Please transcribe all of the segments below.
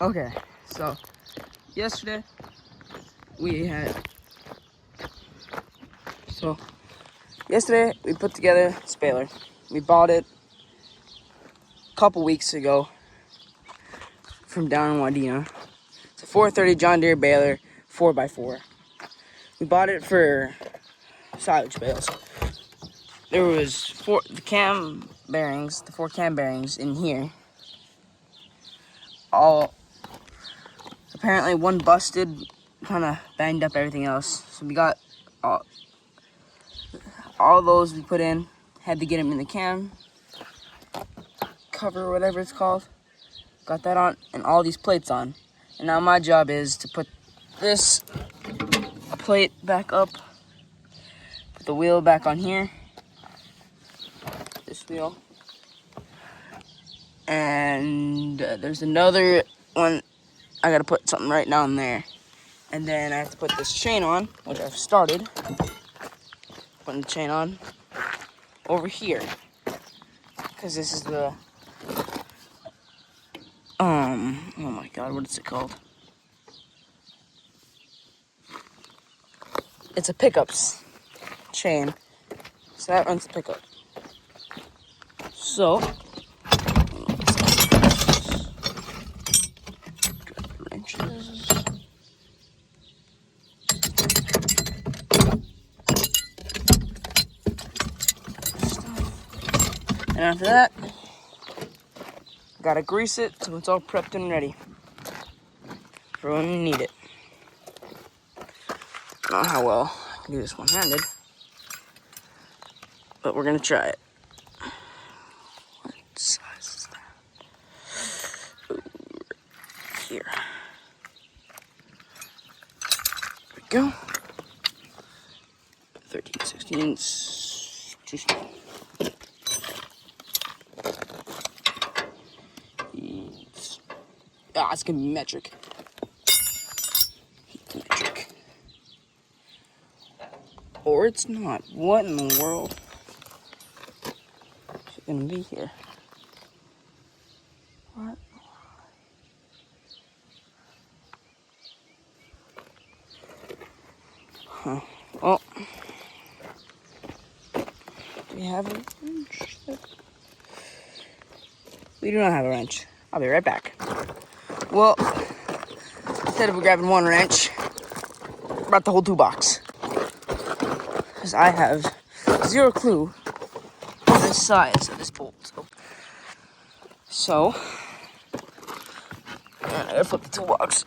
Okay, so yesterday we put together this baler. We bought it a couple weeks ago from down in Wadena. It's a 430 John Deere baler, 4x4. We bought it for silage bales. There was the four cam bearings in here. All apparently one busted, kind of banged up everything else. So we got all those we put in. Had to get them in the cam cover, whatever it's called. Got that on, and all these plates on. And now my job is to put this plate back up, put the wheel back on here, this wheel, and there's another one. I gotta put something right down there, and then I have to put this chain on, which I've started putting the chain on over here, because this is the oh my god, what is it called? It's a pickups chain, so that runs the pickup. So wrenches. And after that, gotta grease it so it's all prepped and ready for when we need it. I don't know how well I can do this one-handed, but we're gonna try it. What size is that? Ooh, here. There we go. 13, 16, too small. It's gonna be metric. Metric. Or it's not. What in the world is it gonna be here? What? Huh. Oh. Do we have a wrench? We do not have a wrench. I'll be right back. Well, instead of grabbing one wrench, I brought the whole toolbox. Because I have zero clue on the size of this bolt. So, I gotta flip the toolbox.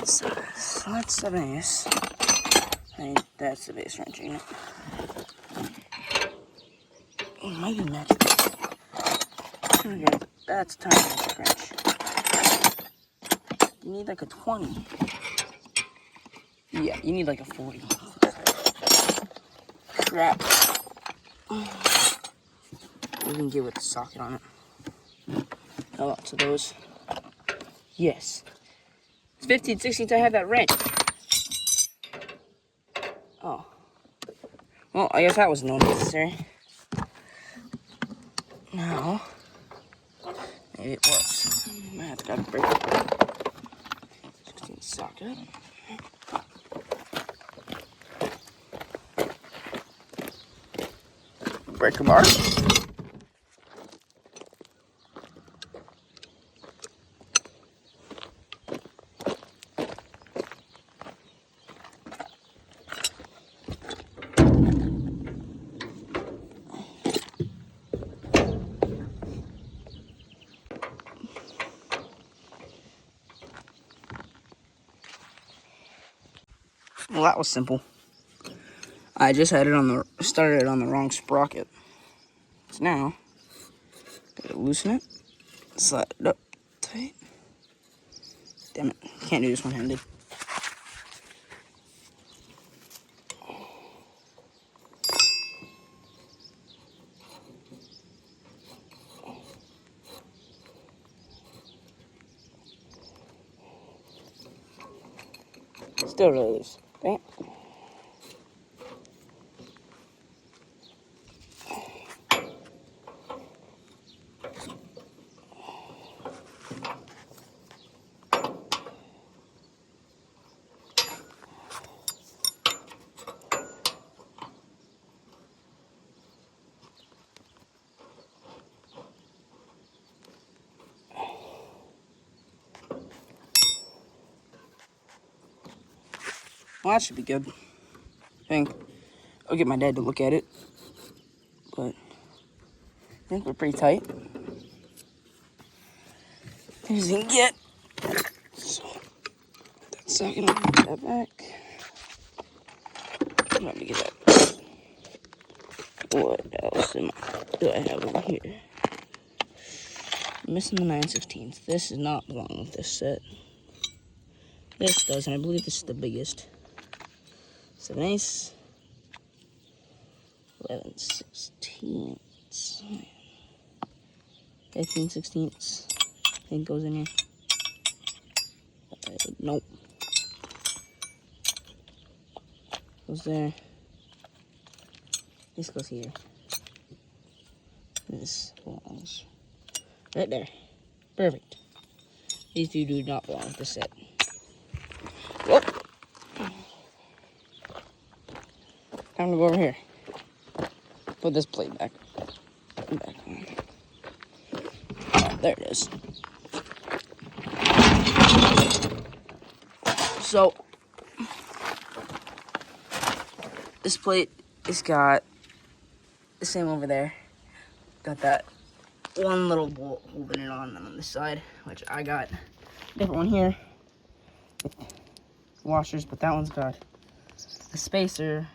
So that's the base. That's the base wrench, ain't it? It might be metric. Okay, that's a tiny metric wrench. You need like a 20. Yeah, you need like a 40. Crap. We can get with the socket on it. Oh, lots of those. Yes. It's 15, 16 I have that wrench. Oh. Well, I guess that was not necessary. Now, maybe it was. I have to grab a break. 16 socket. Breaker bar. Well, that was simple. I just had it started it on the wrong sprocket. So now, gotta loosen it, slide it up tight. Damn it, can't do this one-handed. Still really loose. Dang it. Well, that should be good. I think I'll get my dad to look at it, but I think we're pretty tight. As you can get. So that's second. Put that back. Let me get that. What else do I have over here? I'm missing the 9/16. This does not belong with this set. This does, and I believe this is the biggest. 7 ace. 11/16. 15/16. I think goes in here. Nope. Goes there. This goes here. This belongs right there. Perfect. These two do not belong with the set. Whoop. Time to go over here. Put this plate back on. Oh, there it is. So this plate is got the same over there. Got that one little bolt holding it on this side, which I got a different one here with washers, but that one's got a spacer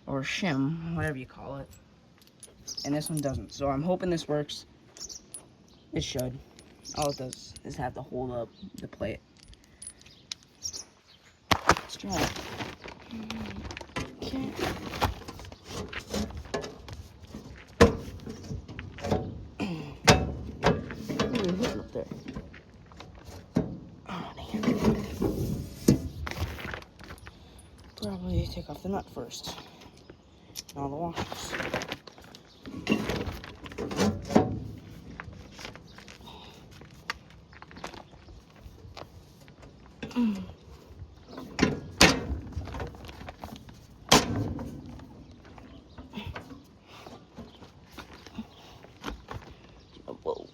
or shim, whatever you call it, and this one doesn't. So I'm hoping this works. It should. All it does is have to hold up the plate. Let's try it. Okay. Up there. Oh, dang. Probably take off the nut first. And all the washers. Whoa.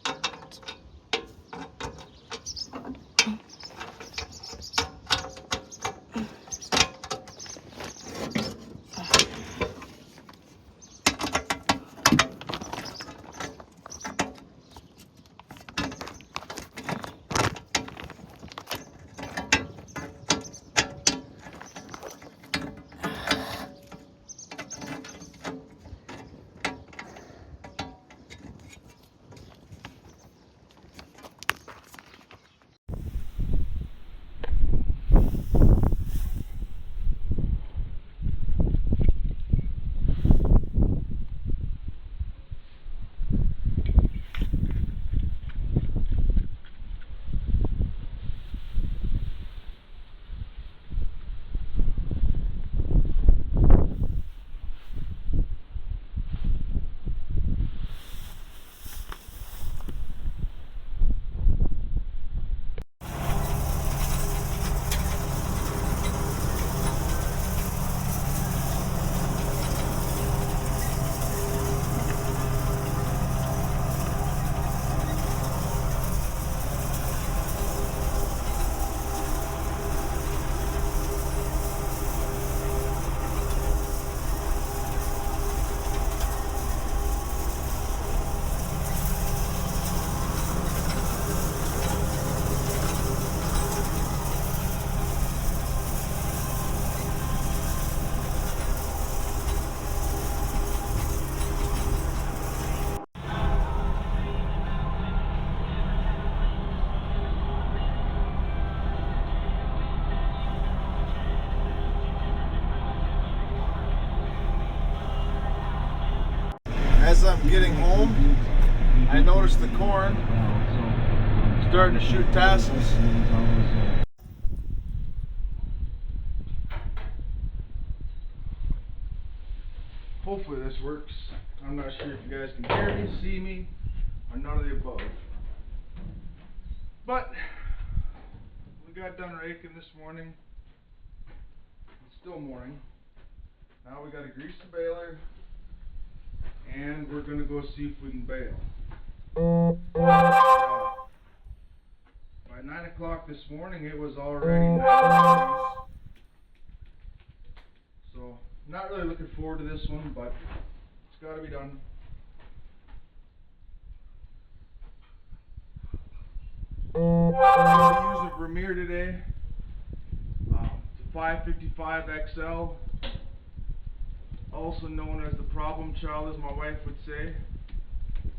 As I'm getting home, I noticed the corn starting to shoot tassels. Hopefully this works. I'm not sure if you guys can hear me, see me, or none of the above. But we got done raking this morning. It's still morning. Now we got to grease the baler, and we're going to go see if we can bale. By 9 o'clock this morning, it was already 90 degrees. Not really looking forward to this one, but it's got to be done. I'm going to use a Vermeer today. It's a 555 XL, also known as the problem child, as my wife would say.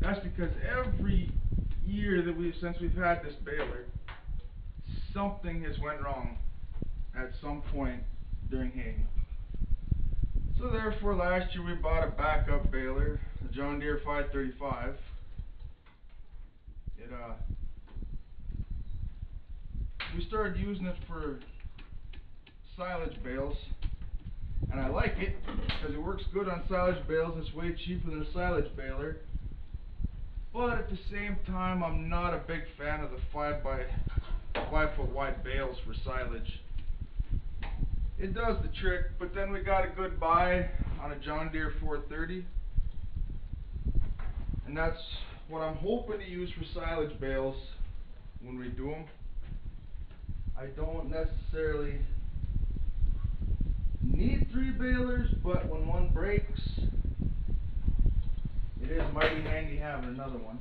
That's because every year that since we've had this baler, something has went wrong at some point during haying. So therefore, last year we bought a backup baler, the John Deere 535. We started using it for silage bales, and I like it because it works good on silage bales. It's way cheaper than a silage baler. But at the same time, I'm not a big fan of the 5 foot wide bales for silage. It does the trick, but then we got a good buy on a John Deere 430, and that's what I'm hoping to use for silage bales when we do them. I don't necessarily need 3 balers, but when one breaks, it is mighty handy having another one.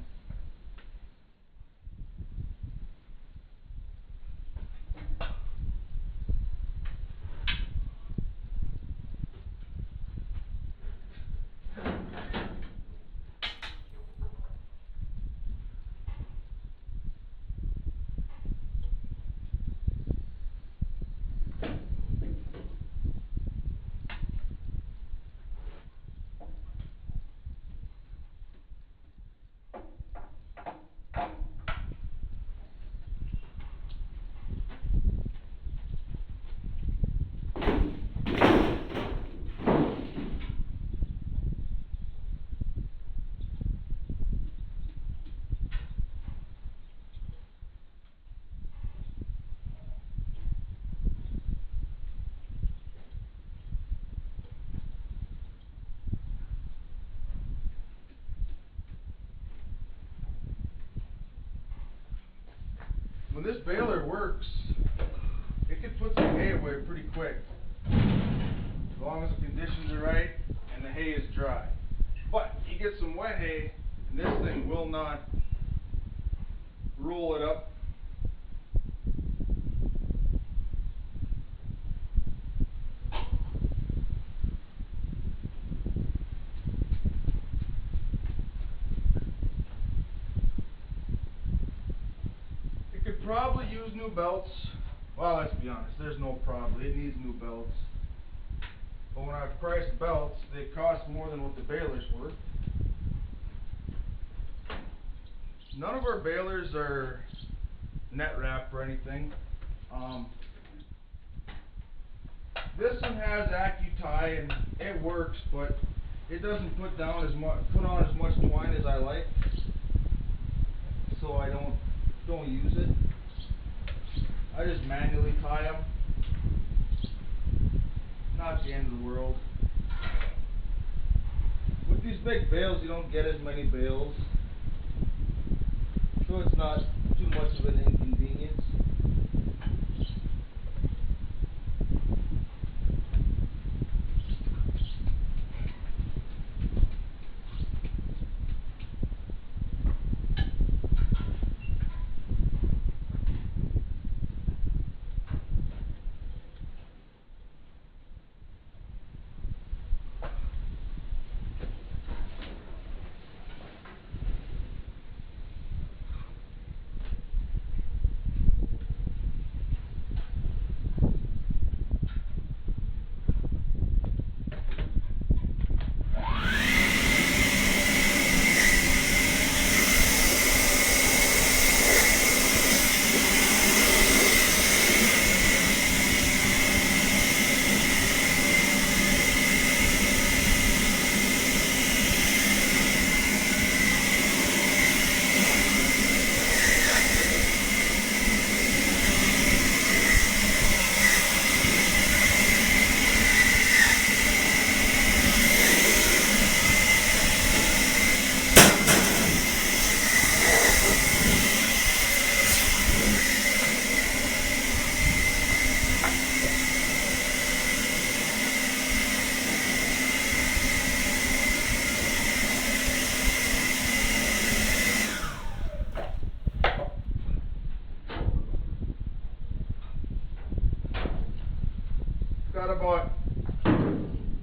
When this baler works, it can put some hay away pretty quick, as long as the conditions are right and the hay is dry. But you get some wet hay, and this thing will not roll it up. It could probably use new belts. Well, let's be honest, there's no probably. It needs new belts. But when I've priced belts, they cost more than what the baler's worth. None of our balers are net wrap or anything. This one has AccuTie and it works, but it doesn't put on as much twine as I like, so I don't use it. I just manually tie them. Not the end of the world. With these big bales, you don't get as many bales, so it's not too much of an inconvenience. got about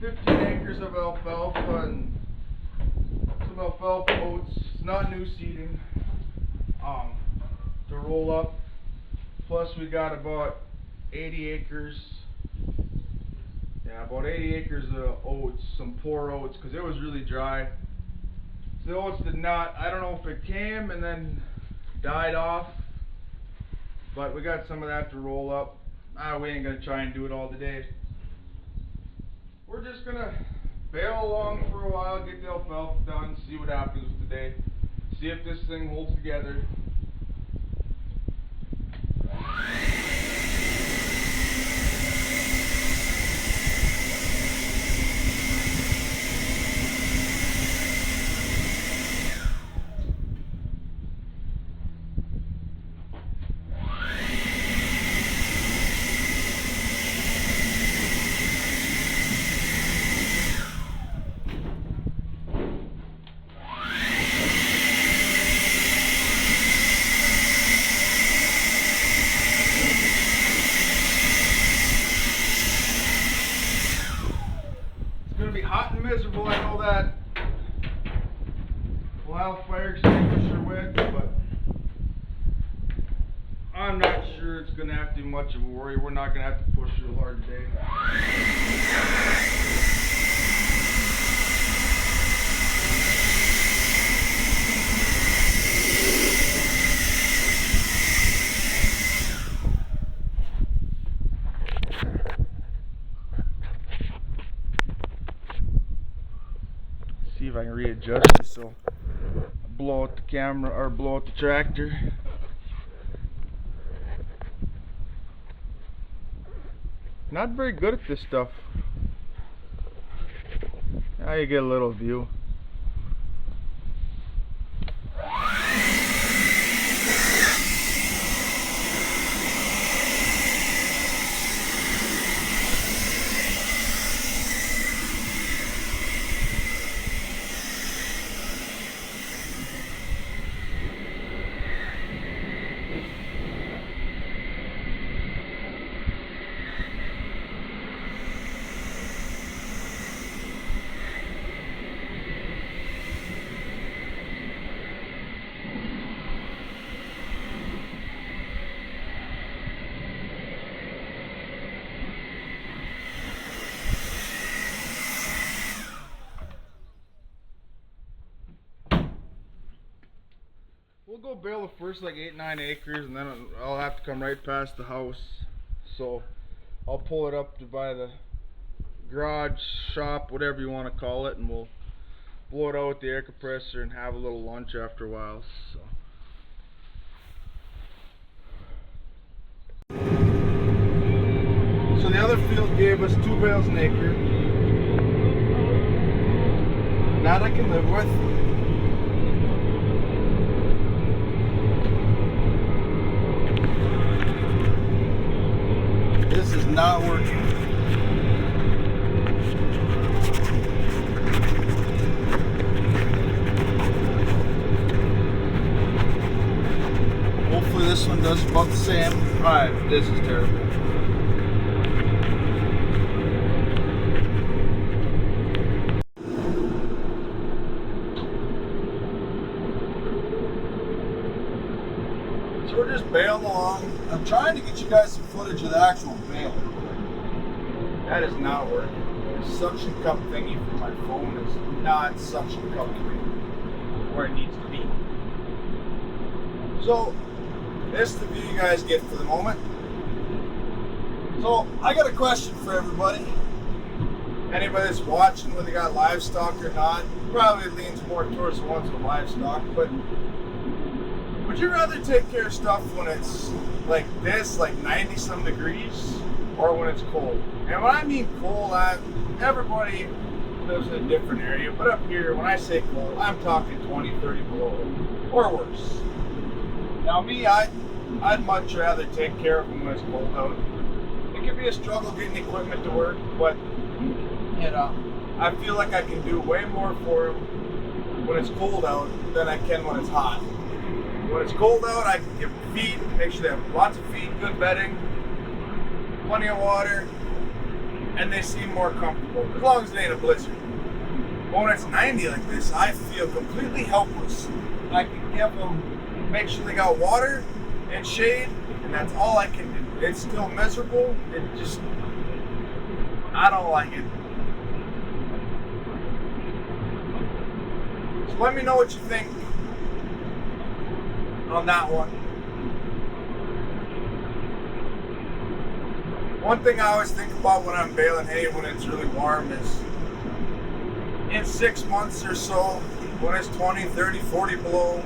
15 acres of alfalfa and some alfalfa oats. It's not new seeding to roll up. Plus we got about 80 acres. Yeah, about 80 acres of oats, some poor oats, because it was really dry. So the oats did not, I don't know if it came and then died off, but we got some of that to roll up. We ain't gonna try and do it all today. We're just gonna bail along for a while, get the alfalfa done, see what happens today, see if this thing holds together. It's gonna be hot and miserable, I know that. We'll have fire extinguisher with, but I'm not sure it's gonna have to be much of a worry. We're not gonna have to push real hard today. See if I can readjust this so I blow out the camera or blow out the tractor. Not very good at this stuff. Now you get a little view. We'll go bale the first like 8-9 acres, and then I'll have to come right past the house. So I'll pull it up to by the garage, shop, whatever you want to call it, and we'll blow it out with the air compressor and have a little lunch after a while. So the other field gave us 2 bales an acre. That I can live with. This is not working. Hopefully this one does about the same. Alright, this is terrible. So we're just bailing along. I'm trying to get you guys some footage of the actual baler. That is not working. The suction cup thingy for my phone is not suction cupping where it needs to be. So this is the view you guys get for the moment. So I got a question for everybody. Anybody that's watching, whether they got livestock or not, probably leans more towards the ones with livestock, but would you rather take care of stuff when it's like this, like 90-some degrees, or when it's cold? And when I mean cold, everybody lives in a different area, but up here, when I say cold, I'm talking 20, 30 below, or worse. Now me, I'd much rather take care of them when it's cold out. It can be a struggle getting equipment to work, but you know, I feel like I can do way more for them when it's cold out than I can when it's hot. When it's cold out, I can give them feed, make sure they have lots of feed, good bedding, plenty of water, and they seem more comfortable, as long as it ain't a blizzard. But when it's 90 like this, I feel completely helpless. I can give them, make sure they got water and shade, and that's all I can do. It's still miserable. It just, I don't like it. So let me know what you think on that one. One thing I always think about when I'm baling hay when it's really warm is in 6 months or so, when it's 20, 30, 40 below,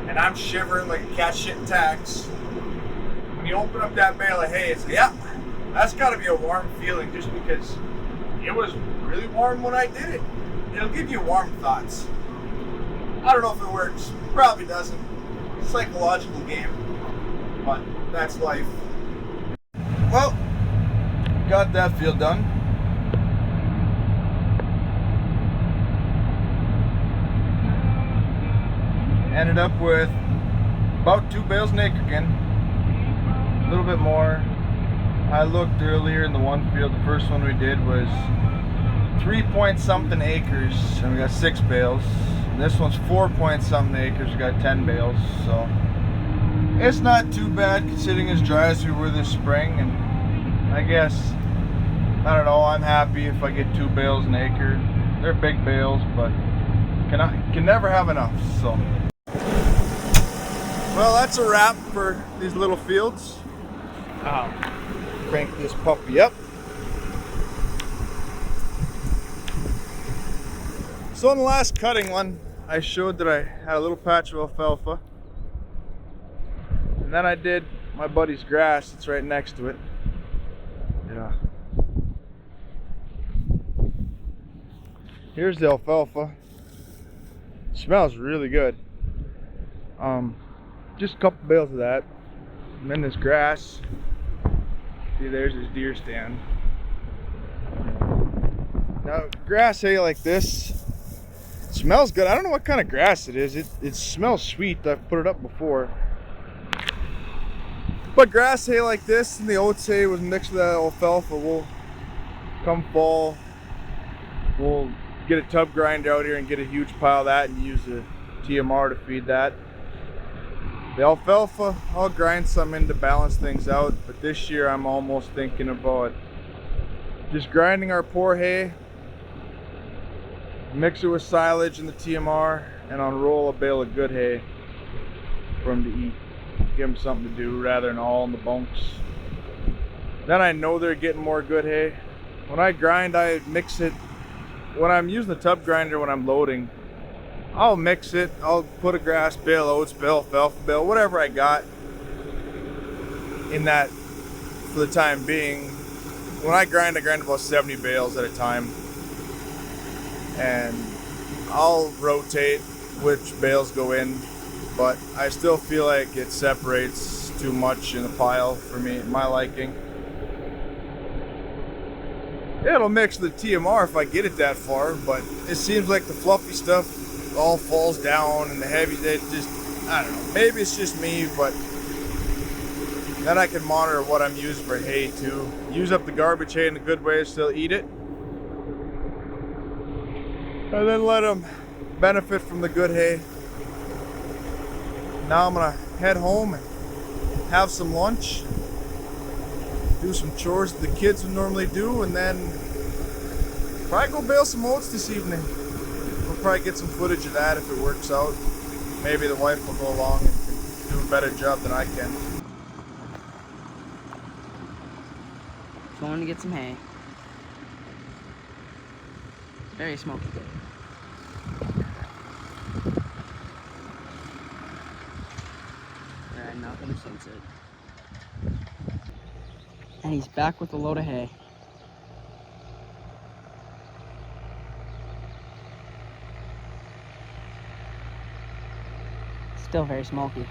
and I'm shivering like a cat shit tax, when you open up that bale of hay, it's, yeah, that's gotta be a warm feeling just because it was really warm when I did it. It'll give you warm thoughts. I don't know if it works, probably doesn't. Psychological game, but that's life. Well, got that field done. Ended up with about 2 bales an acre again, a little bit more. I looked earlier in the one field, the first one we did was 3 point something acres, and we got 6 bales. And this one's 4 point something acres, we got 10 bales, so it's not too bad considering as dry as we were this spring. And I guess, I don't know, I'm happy if I get 2 bales an acre. They're big bales, but can never have enough. So, well, that's a wrap for these little fields. Crank this puppy up. So in the last cutting one, I showed that I had a little patch of alfalfa, and then I did my buddy's grass that's right next to it. Yeah. Here's the alfalfa. It smells really good. Just a couple bales of that, and then this grass. See, there's his deer stand. Now, grass hay like this smells good. I don't know what kind of grass it is. It smells sweet. I've put it up before. But grass hay like this and the oats hay was mixed with that alfalfa. We'll come fall, we'll get a tub grinder out here and get a huge pile of that and use the TMR to feed that. The alfalfa, I'll grind some in to balance things out, but this year I'm almost thinking about just grinding our poor hay, mix it with silage and the TMR, and unroll a bale of good hay for them to eat. Give them something to do rather than all in the bunks. Then I know they're getting more good hay. When I grind, I mix it. When I'm using the tub grinder, when I'm loading, I'll mix it. I'll put a grass bale, oats bale, alfalfa bale, whatever I got in that for the time being. When I grind about 70 bales at a time. And I'll rotate which bales go in, but I still feel like it separates too much in a pile for me, my liking. It'll mix the TMR if I get it that far, but it seems like the fluffy stuff all falls down and the heavy, it just, I don't know, maybe it's just me, but then I can monitor what I'm using for hay too. Use up the garbage hay in a good way, still eat it, and then let them benefit from the good hay. Now I'm gonna head home and have some lunch, do some chores that the kids would normally do, and then probably go bale some oats this evening. We'll probably get some footage of that if it works out. Maybe the wife will go along and do a better job than I can. Going to get some hay. Very smoky day. Riding out in the sunset. And he's back with a load of hay. Still very smoky.